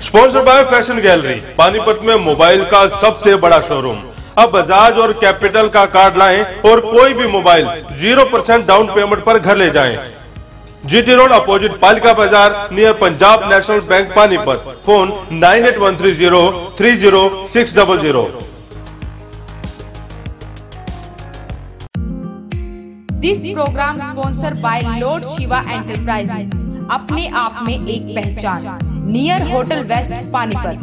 Sponsored by fashion gallery, Panipat में mobile का सबसे बड़ा शोरूम। अब बजाज और कैपिटल का कार्ड लाएं और कोई भी मोबाइल 0% डाउन पेमेंट पर घर ले जाएं। GT road opposite Palika Bazaar near Punjab National Bank Panipat. Phone 9813030600। This programme sponsor by Lord Shiva enterprises, अपने आप में एक पहचान, near hotel west Panipat.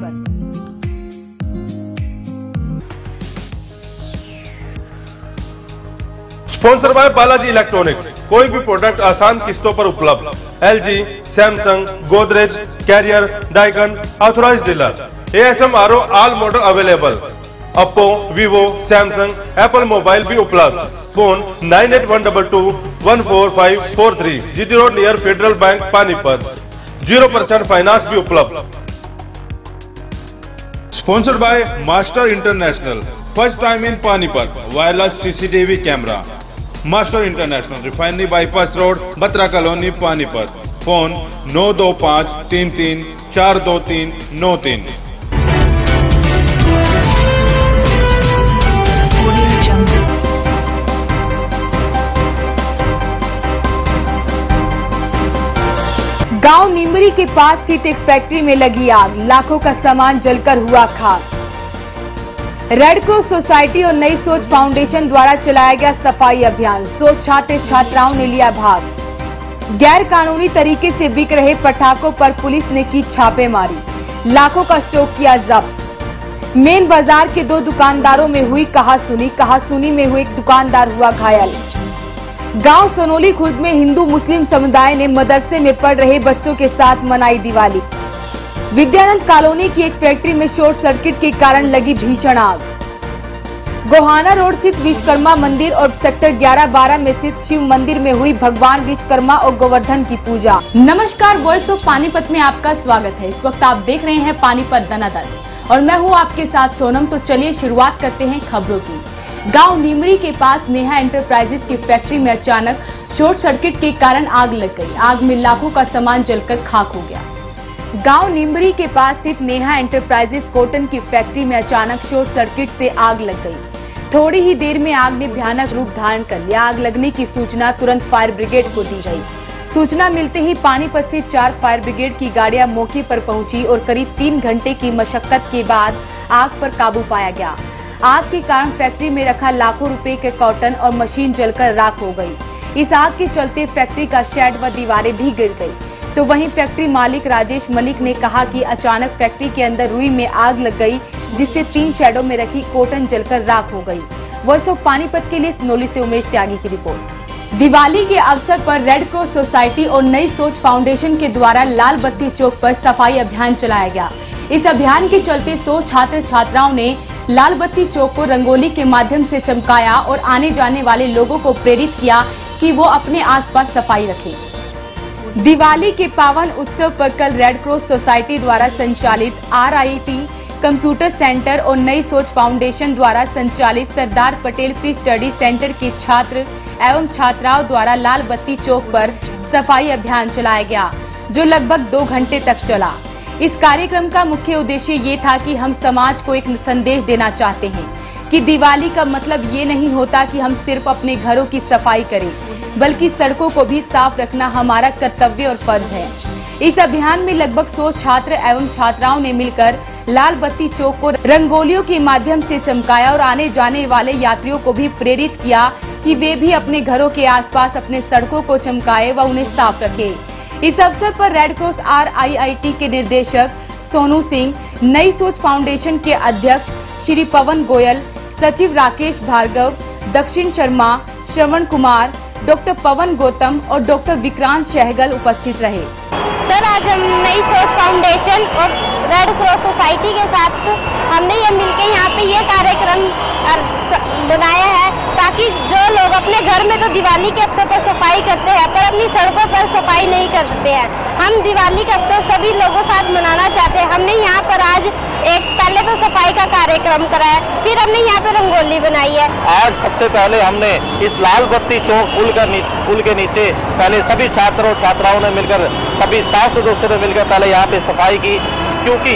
Sponsor by Balaji electronics, कोई भी प्रोडक्ट आसान किस्तों पर उपलब्ध। LG, Samsung, Godrej, Carrier, Daikin, authorised dealer. ASMRO all model available. Oppo, Vivo, Samsung, Apple mobile भी उपलब्ध। Phone 9812214543। GT road near Federal Bank Panipat. 0% finance भी उपलब्ध। Sponsored by master international, first time in Panipat, wireless CCTV camera. Master international, refinery bypass road, Batra colony Panipat. Phone 9253342393। गांव नीमरी के पास स्थित एक factory में लगी आग, लाखों का सामान जलकर हुआ खाक। रेड क्रॉस सोसाइटी और नई सोच फाउंडेशन द्वारा चलाया गया सफाई अभियान, 100 छात्र छात्राओं ने लिया भाग। गैर कानूनी तरीके से बिक रहे पटाखों पर पुलिस ने की छापेमारी, लाखों का स्टॉक किया जब्त। मेन बाजार के 2 दुकानदारों में हुई कहासुनी में हुए एक दुकानदार हुआ घायल। गांव सोनोली खुर्द में हिंदू मुस्लिम समुदाय ने मदरसे में पढ़ रहे बच्चों के साथ मनाई दिवाली। विद्यानंद कॉलोनी की एक फैक्ट्री में शॉर्ट सर्किट के कारण लगी भीषण आग। गोहाना रोड स्थित विश्वकर्मा मंदिर और सेक्टर 11-12 में स्थित शिव मंदिर में हुई भगवान विश्वकर्मा और गोवर्धन की पूजा। नमस्कार, वॉइस ऑफ पानीपत में आपका स्वागत है। इस वक्त आप देख रहे हैं पानीपत दनादन और मैं हूं आपके साथ सोनम। तो चलिए शुरुआत करते हैं खबरों की। गांव नीमरी के पास नेहा एंटरप्राइजेज की फैक्ट्री में अचानक शॉर्ट सर्किट के कारण आग लग गई। आग में लाखों का सामान जलकर खाक हो गया। गांव नीमरी के पास स्थित नेहा एंटरप्राइजेज कॉटन की फैक्ट्री में अचानक शॉर्ट सर्किट से आग लग गई। थोड़ी ही देर में आग ने भयानक रूप धारण कर लिया। आग लगने की सूचना तुरंत फायर ब्रिगेड को दी गई। सूचना मिलते ही पानीपत से 4 फायर ब्रिगेड की गाड़ियां मौके पर पहुंची और करीब 3 घंटे की मशक्कत के बाद आग पर काबू पाया गया। आग के कारण फैक्ट्री में रखा लाखों रुपए के कॉटन और मशीन जलकर राख हो गई। इस आग के चलते फैक्ट्री का शेड व दीवारें भी गिर गई। तो वहीं फैक्ट्री मालिक राजेश मलिक ने कहा कि अचानक फैक्ट्री के अंदर रुई में आग लग गई, जिससे 3 शेडों में रखी कॉटन जलकर राख हो गई। वॉइस ऑफ पानीपत के लिए सोनोली से उमेश त्यागी की रिपोर्ट। दिवाली के अवसर पर रेड क्रॉस सोसाइटी और नई सोच फाउंडेशन के द्वारा लाल बत्ती चौक पर सफाई अभियान चलाया गया। इस अभियान के चलते 100 छात्र छात्राओं ने लाल बत्ती चौक को रंगोली के माध्यम से चमकाया और आने जाने वाले लोगों को प्रेरित किया कि वो अपने आसपास सफाई रखें। दिवाली के पावन उत्सव पर कल रेड क्रॉस सोसाइटी द्वारा संचालित RIT कंप्यूटर सेंटर और नई सोच फाउंडेशन द्वारा संचालित Sardar Patel free study centre के छात्र एवं छात्राओं द्वारा लाल बत्ती चौक पर सफाई अभियान चलाया गया, जो लगभग 2 घंटे तक चला। इस कार्यक्रम का मुख्य उद्देश्य ये था कि हम समाज को एक संदेश देना चाहते हैं कि दिवाली का मतलब ये नहीं होता कि हम सिर्फ अपने घरों की सफाई करें, बल्कि सड़कों को भी साफ रखना हमारा कर्तव्य और फर्ज है। इस अभियान में लगभग 100 छात्र एवं छात्राओं ने मिलकर लाल बत्ती चौक को रंगोलियों के माध्यम से चमकाया और आने जाने वाले यात्रियों को भी प्रेरित किया कि वे भी अपने घरों के आसपास अपने सड़कों को चमकाए व उन्हें साफ रखें। इस अवसर पर रेड क्रॉस RIT के निर्देशक सोनू सिंह, नई सोच फाउंडेशन के अध्यक्ष श्री पवन गोयल, सचिव राकेश भार्गव, दक्षिण शर्मा, श्रवण कुमार, डॉक्टर पवन गौतम और डॉक्टर विक्रांत सहगल उपस्थित रहे। सर, आज हम नई सोच फाउंडेशन और रेड क्रॉस सोसाइटी के साथ हमने ये मिलकर यहाँ पे ये कार्यक्रम बनाया है ताकि जो लोग अपने घर में तो दिवाली के अवसर पर सफाई करते हैं पर अपनी सड़कों पर सफाई नहीं करते हैं, हम दिवाली का अवसर सभी लोगों साथ मनाना चाहते हैं। हमने यहाँ पर आज पहले तो सफाई का कार्यक्रम कराया, फिर हमने यहाँ पे रंगोली बनाई है। आज सबसे पहले हमने इस लाल बत्ती चौक पुल के नीचे पहले सभी छात्रों छात्राओं ने मिलकर, सभी स्टाफ सदस्यों ने मिलकर पहले यहाँ पे सफाई की। क्योंकि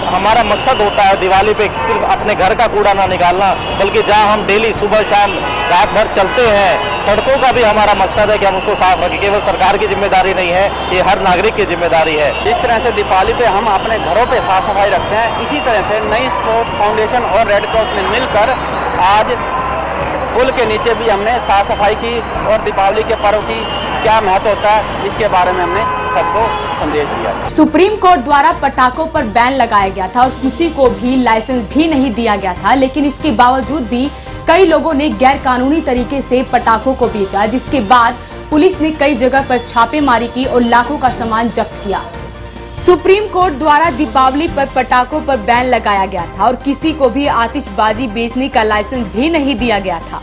हमारा मकसद होता है दिवाली पे सिर्फ अपने घर का कूड़ा ना निकालना, बल्कि जहाँ हम डेली सुबह शाम रात भर चलते हैं सड़कों का भी हमारा मकसद है कि हम उसको साफ रखें। केवल सरकार की जिम्मेदारी नहीं है, ये हर नागरिक की जिम्मेदारी है। इस तरह से दीपावली पे हम अपने घरों पे साफ सफाई रखते हैं। इसी तरह से नई सोच फाउंडेशन और रेड क्रॉस ने मिलकर आज पुल के नीचे भी हमने साफ सफाई की और दीपावली के पर्व की क्या महत्व होता है इसके बारे में हमने सबको संदेश दिया। सुप्रीम कोर्ट द्वारा पटाखों पर बैन लगाया गया था और किसी को भी लाइसेंस भी नहीं दिया गया था, लेकिन इसके बावजूद भी कई लोगों ने गैर कानूनी तरीके से पटाखों को बेचा, जिसके बाद पुलिस ने कई जगह पर छापेमारी की और लाखों का सामान जब्त किया। सुप्रीम कोर्ट द्वारा दीपावली पर पटाखों पर बैन लगाया गया था और किसी को भी आतिशबाजी बेचने का लाइसेंस भी नहीं दिया गया था,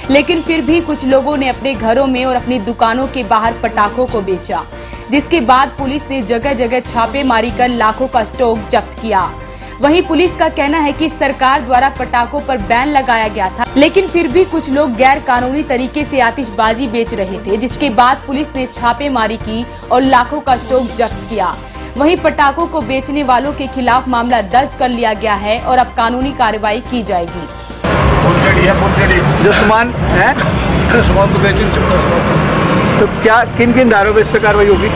लेकिन फिर भी कुछ लोगों ने अपने घरों में और अपनी दुकानों के बाहर पटाखों को बेचा, जिसके बाद पुलिस ने जगह जगह छापेमारी कर लाखों का स्टॉक जब्त किया। वहीं पुलिस का कहना है कि सरकार द्वारा पटाखों पर बैन लगाया गया था, लेकिन फिर भी कुछ लोग गैर कानूनी तरीके से आतिशबाजी बेच रहे थे, जिसके बाद पुलिस ने छापेमारी की और लाखों का स्टॉक जब्त किया। वहीं पटाखों को बेचने वालों के खिलाफ मामला दर्ज कर लिया गया है और अब कानूनी कार्रवाई की जाएगी। जो सामान है सामान तो बेच नहीं सकता, तो क्या किन किन धारों पर इस पर कार्रवाई होगी?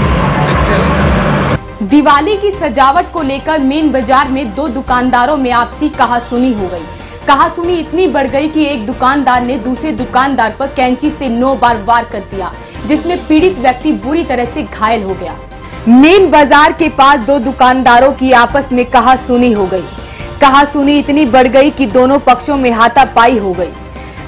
दिवाली की सजावट को लेकर मेन बाजार में दो दुकानदारों में आपसी कहासुनी हो गई। कहासुनी इतनी बढ़ गई कि एक दुकानदार ने दूसरे दुकानदार पर कैंची से 9 बार वार कर दिया, जिसमें पीड़ित व्यक्ति बुरी तरह से घायल हो गया। मेन बाजार के पास दो दुकानदारों की आपस में कहासुनी हो गई। कहासुनी इतनी बढ़ गई कि दोनों पक्षों में हाथापाई हो गई।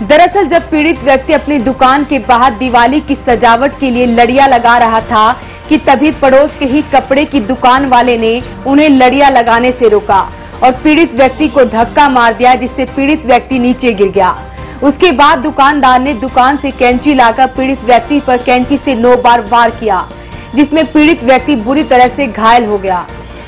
दरअसल जब पीड़ित व्यक्ति अपनी दुकान के बाहर दिवाली की सजावट के लिए लड़ियां लगा रहा था कि तभी पड़ोस के ही कपड़े की दुकान वाले ने उन्हें लड़ियां लगाने से रोका और पीड़ित व्यक्ति को धक्का मार दिया, जिससे पीड़ित व्यक्ति नीचे गिर गया। उसके बाद दुकानदार ने दुकान से कैंची लाकर पीड़ित व्यक्ति पर कैंची से 9 बार वार किया, जिसमें पीड़ित व्यक्ति बुरी तरह से घायल हो गया।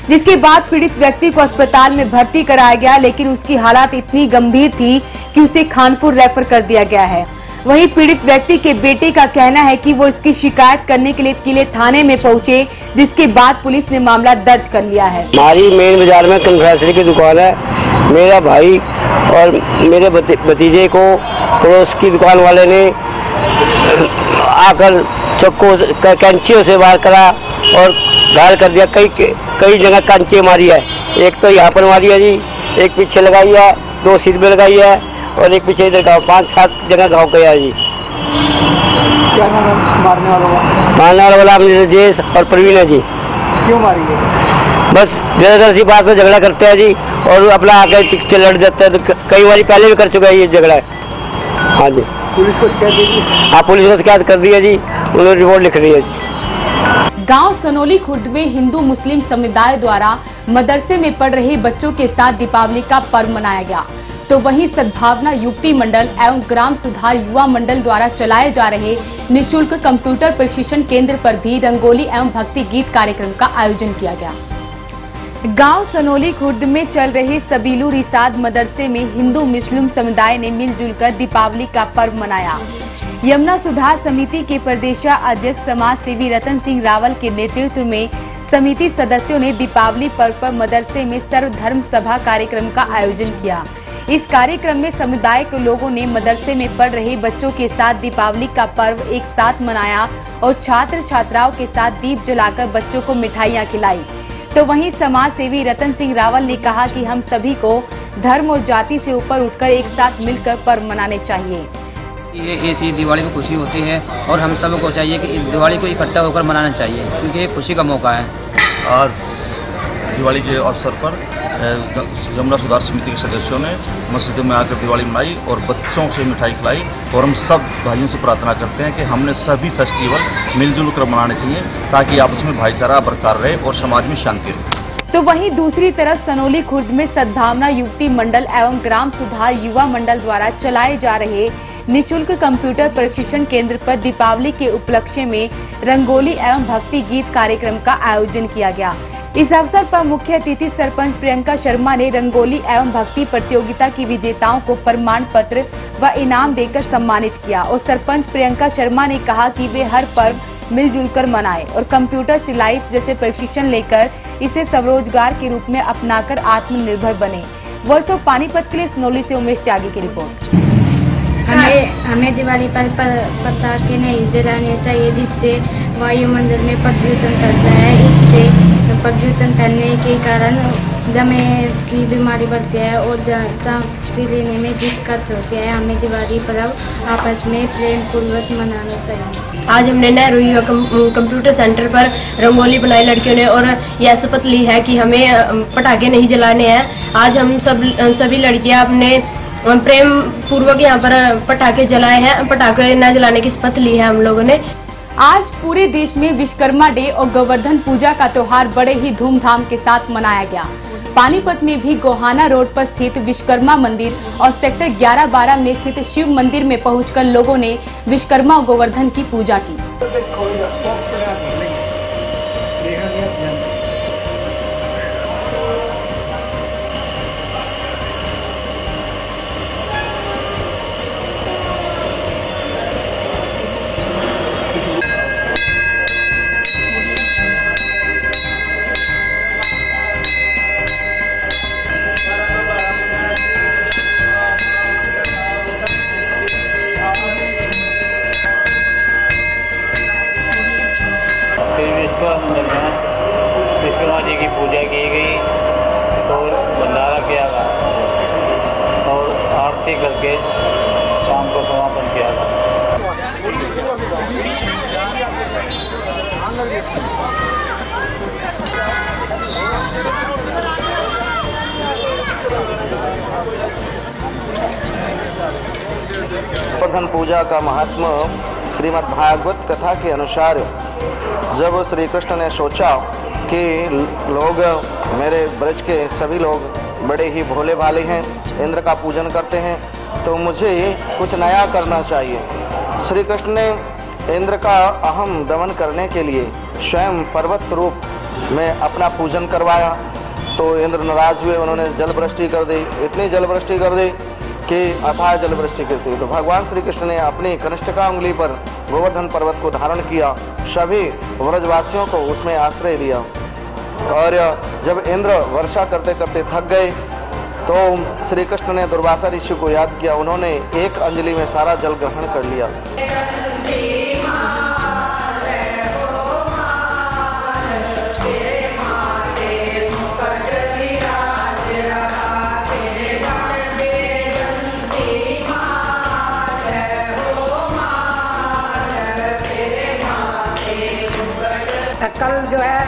जिसके बाद पीड़ित व्यक्ति को अस्पताल में भर्ती कराया गया, लेकिन उसकी हालत इतनी गंभीर थी कि उसे खानपुर रेफर कर दिया गया है। वहीं पीड़ित व्यक्ति के बेटे का कहना है कि वो इसकी शिकायत करने के लिए थाने में पहुंचे, जिसके बाद पुलिस ने मामला दर्ज कर लिया है। हमारी मेन बाजार में कन्फेक्शनरी की दुकान है। मेरा भाई और मेरे भतीजे को पड़ोस की दुकान वाले ने आकर चक्कू कैंचियों से वार करा और घायल कर दिया। कई जगह कैंची मारी है, एक तो यहाँ पर मारी है जी, एक पीछे लगाई है, 2 सिर में लगाई है और एक पीछे इधर घाव, 5-7 जगह घाव गया है जी। क्या नाम है मारने वालों का? मारने वाला राजेश और प्रवीण है जी। क्यों मारी है? बस जरा सी बात में झगड़ा करते हैं जी और अपना आके लड़ जाते हैं। तो कई बार पहले भी कर चुका है ये झगड़ा। हाँ जी। पुलिस को शिकायत दी? हाँ, पुलिस को शिकायत कर दी है जी, उन्होंने रिपोर्ट लिख दी है जी। गांव सनोली खुर्द में हिंदू मुस्लिम समुदाय द्वारा मदरसे में पढ़ रहे बच्चों के साथ दीपावली का पर्व मनाया गया, तो वहीं सद्भावना युवती मंडल एवं ग्राम सुधार युवा मंडल द्वारा चलाए जा रहे निःशुल्क कंप्यूटर प्रशिक्षण केंद्र पर भी रंगोली एवं भक्ति गीत कार्यक्रम का आयोजन किया गया। गांव सनोली खुर्द में चल रहे सबीलू रिसाद मदरसे में हिंदू मुस्लिम समुदाय ने मिलजुल कर दीपावली का पर्व मनाया। यमुना सुधार समिति के प्रदेशाध्यक्ष समाज सेवी रतन सिंह रावल के नेतृत्व में समिति सदस्यों ने दीपावली पर्व पर मदरसे में सर्वधर्म सभा कार्यक्रम का आयोजन किया। इस कार्यक्रम में समुदाय के लोगों ने मदरसे में पढ़ रहे बच्चों के साथ दीपावली का पर्व एक साथ मनाया और छात्र छात्राओं के साथ दीप जलाकर बच्चों को मिठाइयां खिलाई। तो वहीं समाज सेवी रतन सिंह रावल ने कहा कि हम सभी को धर्म और जाति से ऊपर उठकर एक साथ मिलकर पर्व मनाने चाहिए। ये चीज़ दिवाली में खुशी होती है और हम सबको चाहिए कि दिवाली को इकट्ठा होकर मनाना चाहिए, क्योंकि ये खुशी का मौका है। आज दिवाली के अवसर पर यमुना सुधार समिति के सदस्यों ने मस्जिदों में आकर दिवाली मनाई और बच्चों से मिठाई खिलाई। और हम सब भाइयों से प्रार्थना करते हैं कि हमने सभी फेस्टिवल मिलजुल कर मनाने चाहिए, ताकि आपस में भाईचारा बरकरार रहे और समाज में शांति रहे। तो वहीं दूसरी तरफ सनोली खुर्द में सद्भावना युवती मंडल एवं ग्राम सुधार युवा मंडल द्वारा चलाए जा रहे निःशुल्क कंप्यूटर प्रशिक्षण केंद्र पर दीपावली के उपलक्ष्य में रंगोली एवं भक्ति गीत कार्यक्रम का आयोजन किया गया। इस अवसर पर मुख्य अतिथि सरपंच प्रियंका शर्मा ने रंगोली एवं भक्ति प्रतियोगिता की विजेताओं को प्रमाण पत्र व इनाम देकर सम्मानित किया और सरपंच प्रियंका शर्मा ने कहा कि वे हर पर्व मिलजुल कर मनाएं और कंप्यूटर सिलाई जैसे प्रशिक्षण लेकर इसे स्वरोजगार के रूप में अपनाकर आत्मनिर्भर बने। वॉइस ऑफ पानीपत के लिए स्नोली से उमेश त्यागी की रिपोर्ट। हमें दिवाली पर पटाखे नहीं जलाने चाहिए, जिससे वायुमंडल में प्रदूषण फैलता है। इससे प्रदूषण फैलने के कारण दमे की बीमारी बढ़ती है और सांस लेने में दिक्कत होती है। हमें दिवाली पर्व आपस में प्रेम पूर्वक मनाना चाहिए। आज हमने नेहरू युवा कंप्यूटर सेंटर पर रंगोली बनाई लड़कियों ने और यह शपथ ली है कि हमें पटाखे नहीं जलाने हैं। आज हम सभी लड़कियां अपने प्रेम पूर्वक यहाँ पर पटाखे जलाए हैं। पटाखे न जलाने की शपथ ली है हम लोगों ने। आज पूरे देश में विश्वकर्मा डे और गोवर्धन पूजा का त्योहार बड़े ही धूमधाम के साथ मनाया गया। पानीपत में भी गोहाना रोड पर स्थित विश्वकर्मा मंदिर और सेक्टर 11-12 में स्थित शिव मंदिर में पहुंचकर लोगों ने विश्वकर्मा और गोवर्धन की पूजा की। विश्वकर्मा जी की पूजा की गई और भंडारा किया गया और आरती करके शाम को समापन किया गया। गोवर्धन पूजा का महात्मा श्रीमद् भागवत कथा के अनुसार जब श्री कृष्ण ने सोचा कि लोग मेरे ब्रज के सभी लोग बड़े ही भोले भाले हैं, इंद्र का पूजन करते हैं, तो मुझे कुछ नया करना चाहिए। श्री कृष्ण ने इंद्र का अहम दमन करने के लिए स्वयं पर्वत स्वरूप में अपना पूजन करवाया। तो इंद्र नाराज हुए, उन्होंने जलवृष्टि कर दी, इतनी जलवृष्टि कर दी कि अथाह जलवृष्टि करती। तो भगवान श्री कृष्ण ने अपनी कनिष्ठिका उंगली पर गोवर्धन पर्वत को धारण किया, सभी व्रजवासियों को उसमें आश्रय दिया। और जब इंद्र वर्षा करते करते थक गए तो श्री कृष्ण ने दुर्वासा ऋषि को याद किया, उन्होंने एक अंजलि में सारा जल ग्रहण कर लिया। कल जो है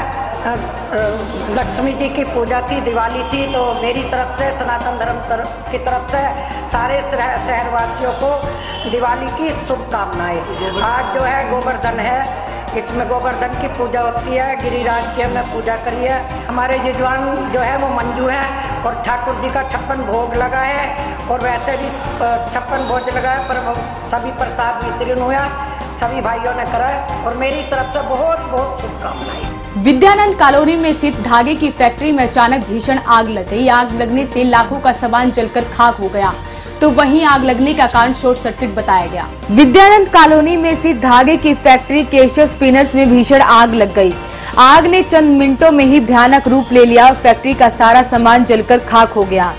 लक्ष्मी जी की पूजा थी, दिवाली थी, तो मेरी तरफ से सनातन धर्म की तरफ से सारे शहरवासियों को दिवाली की शुभकामनाएं। आज जो है गोवर्धन है, इसमें गोवर्धन की पूजा होती है, गिरिराज की हमने पूजा करी है। हमारे यजमान जो है वो मंजू है और ठाकुर जी का 56 भोग लगा है और वैसे भी 56 भोग लगा है, पर सभी प्रसाद वितरण हुआ, सभी भाइयों ने करा है और मेरी तरफ से बहुत बहुत शुभकामनाएं। विद्यानंद कॉलोनी में स्थित धागे की फैक्ट्री में अचानक भीषण आग लग गई। आग लगने से लाखों का सामान जलकर खाक हो गया, तो वहीं आग लगने का कारण शॉर्ट सर्किट बताया गया। विद्यानंद कॉलोनी में स्थित धागे की फैक्ट्री केशव स्पिनर्स में भीषण आग लग गई। आग ने चंद मिनटों में ही भयानक रूप ले लिया और फैक्ट्री का सारा सामान जलकर खाक हो गया,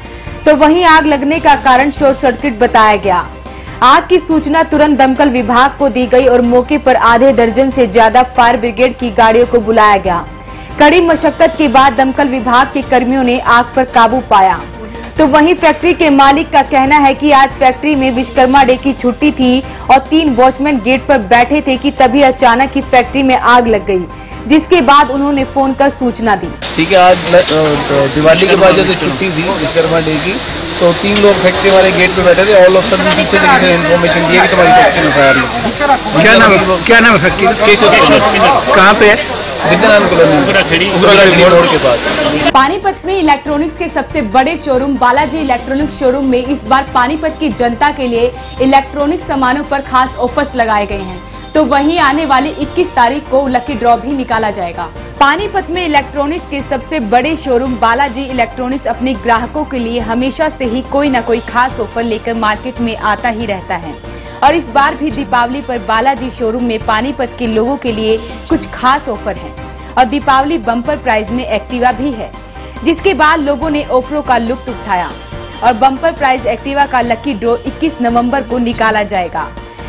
तो वहीं आग लगने का कारण शॉर्ट सर्किट बताया गया। आग की सूचना तुरंत दमकल विभाग को दी गई और मौके पर आधे दर्जन से ज्यादा फायर ब्रिगेड की गाड़ियों को बुलाया गया। कड़ी मशक्कत के बाद दमकल विभाग के कर्मियों ने आग पर काबू पाया। तो वहीं फैक्ट्री के मालिक का कहना है कि आज फैक्ट्री में विश्वकर्मा डे की छुट्टी थी और 3 वॉचमैन गेट पर बैठे थे कि तभी अचानक ही फैक्ट्री में आग लग गई, जिसके बाद उन्होंने फोन कर सूचना दी। ठीक है, आज दिवाली के बाद जैसे छुट्टी थी विश्वकर्मा डे की, तो 3 लोग फैक्ट्री हमारे गेट पे बैठे थे। ऑल ऑफ सडन पीछे से किसी ने इन्फॉर्मेशन दी कि तुम्हारी फैक्ट्री में फायर है। क्या नाम है फैक्ट्री? कहाँ पे है? विद्यानंद कॉलोनी रोड के पास। पानीपत में इलेक्ट्रॉनिक्स के सबसे बड़े शोरूम बालाजी इलेक्ट्रॉनिक्स शोरूम में इस बार पानीपत की जनता के लिए इलेक्ट्रॉनिक सामानों पर खास ऑफर्स लगाए गए हैं। तो वहीं आने वाली 21 तारीख को लकी ड्रॉ भी निकाला जाएगा। पानीपत में इलेक्ट्रॉनिक्स के सबसे बड़े शोरूम बालाजी इलेक्ट्रॉनिक्स अपने ग्राहकों के लिए हमेशा से ही कोई न कोई खास ऑफर लेकर मार्केट में आता ही रहता है और इस बार भी दीपावली पर बालाजी शोरूम में पानीपत के लोगों के लिए कुछ खास ऑफर है और दीपावली बम्पर प्राइज में एक्टिवा भी है, जिसके बाद लोगों ने ऑफरों का लुत्फ उठाया और बम्पर प्राइज एक्टिवा का लकी ड्रॉ 21 नवंबर को निकाला जाएगा।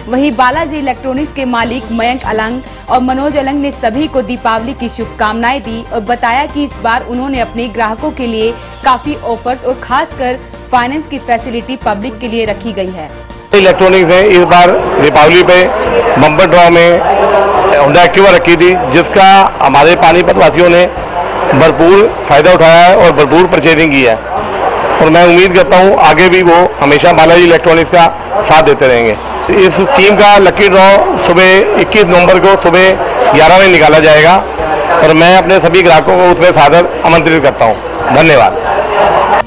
वहीं बालाजी इलेक्ट्रॉनिक्स के मालिक मयंक अलंग और मनोज अलंग ने सभी को दीपावली की शुभकामनाएं दी और बताया कि इस बार उन्होंने अपने ग्राहकों के लिए काफी ऑफर्स और खासकर फाइनेंस की फैसिलिटी पब्लिक के लिए रखी गई है। इलेक्ट्रॉनिक्स ने इस बार दीपावली पे बम्पर ड्रॉ में होंडा एक्टिवा रखी थी, जिसका हमारे पानीपत वासियों ने भरपूर फायदा उठाया है और भरपूर परचेजिंग की है और मैं उम्मीद करता हूं आगे भी वो हमेशा बालाजी इलेक्ट्रॉनिक्स का साथ देते रहेंगे। इस टीम का लकी ड्रॉ सुबह 21 नवंबर को सुबह 11 बजे निकाला जाएगा और मैं अपने सभी ग्राहकों को उसमें सादर आमंत्रित करता हूं। धन्यवाद।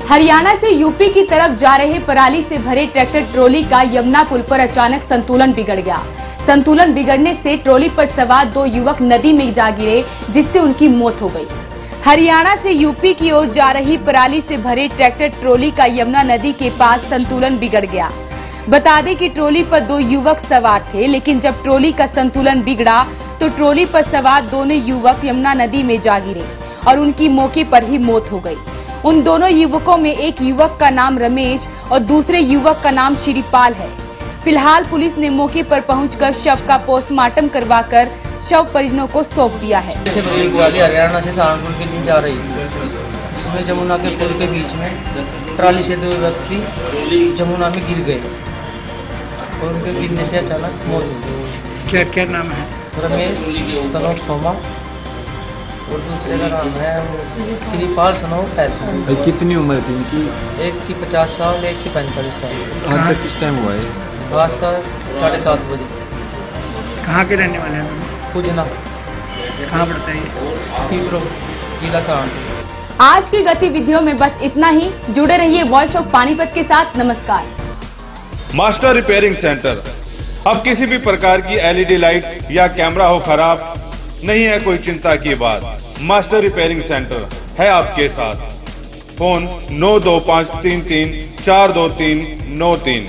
हरियाणा से यूपी की तरफ जा रहे पराली से भरे ट्रैक्टर ट्रॉली का यमुना पुल पर अचानक संतुलन बिगड़ गया। संतुलन बिगड़ने से ट्रॉली पर सवार 2 युवक नदी में जा गिरे, जिससे उनकी मौत हो गई। हरियाणा से यूपी की ओर जा रही पराली से भरे ट्रैक्टर ट्रॉली का यमुना नदी के पास संतुलन बिगड़ गया। बता दें कि ट्रॉली पर 2 युवक सवार थे, लेकिन जब ट्रॉली का संतुलन बिगड़ा तो ट्रॉली पर सवार दोनों युवक यमुना नदी में जा गिरे और उनकी मौके पर ही मौत हो गई। उन दोनों युवकों में एक युवक का नाम रमेश और दूसरे युवक का नाम श्रीपाल है। फिलहाल पुलिस ने मौके पर पहुंचकर शव का पोस्टमार्टम करवाकर शव परिजनों को सौंप दिया है। हरियाणा से सहारनपुर के लिए जा रही थी, जिसमें जमुना के पुल के बीच में ट्राली से 2 व्यक्ति जमुना में गिर गए और उनके गिरने से अचानक मौत हो गई। क्या क्या नाम है? रमेश सनोफ सोमा और दूसरे का नाम है श्रीपाल सनोफ पैलसन। कितनी उम्र थी इनकी? एक की 50 साल, एक की 45 साल। हादसा किस टाइम हुआ है? हादसा 7:30 बजे। कहाँ के रहने वाले हैं? पूजना। कहाँ पड़ता है ये? जिला सहारनपुर। आज की गतिविधियों में बस इतना ही। जुड़े रहिए वॉइस ऑफ पानीपत के साथ। नमस्कार। Master repairing centre. अब किसी भी प्रकार की LED लाइट या कैमरा हो खराब, नहीं है कोई चिंता की बात। मास्टर रिपेयरिंग सेंटर है आपके साथ। फोन 92533 42393।